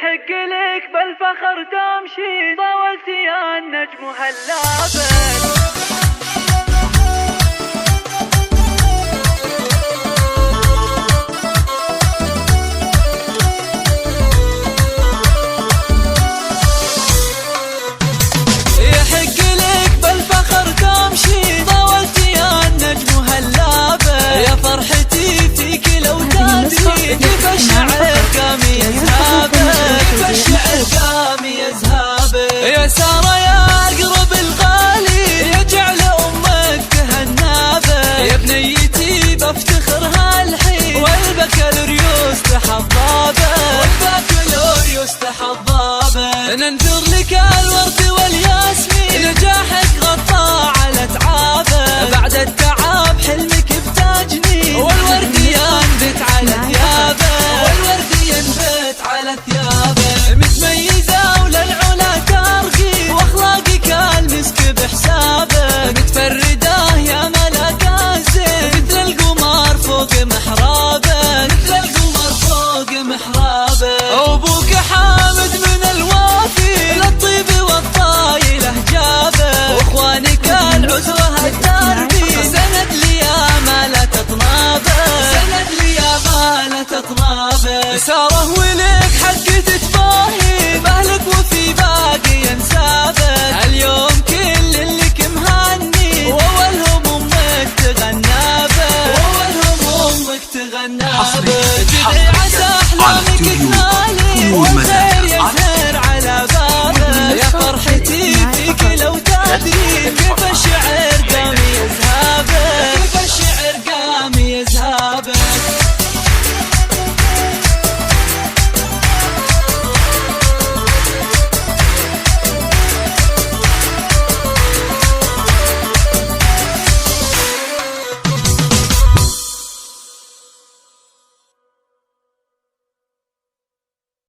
يحق لك بالفخر تمشي، طولت يا النجم هلابك. يا سارة يا أقرب الغالي، يجعل أمك تهنابك، يا بنيتي بفتخر هالحين، والبكالوريوس تحضابك، ننثر لك الورد والياسمين، نجاحك غطى على تعابك، بعد التعب حلمك بتاجني، والورد ينبت على ثيابك، متميزة وللعلا ترقي، واخلاقك المسك بحسابك، متفردة يا ملك الزين، مثل القمر فوق محرابك، وابوك حامد من الوافي، للطيب والطايله جابك، واخوانك العسره التربي، سند لي يا مالة اطنابك، سارة ولك حق تتباهي،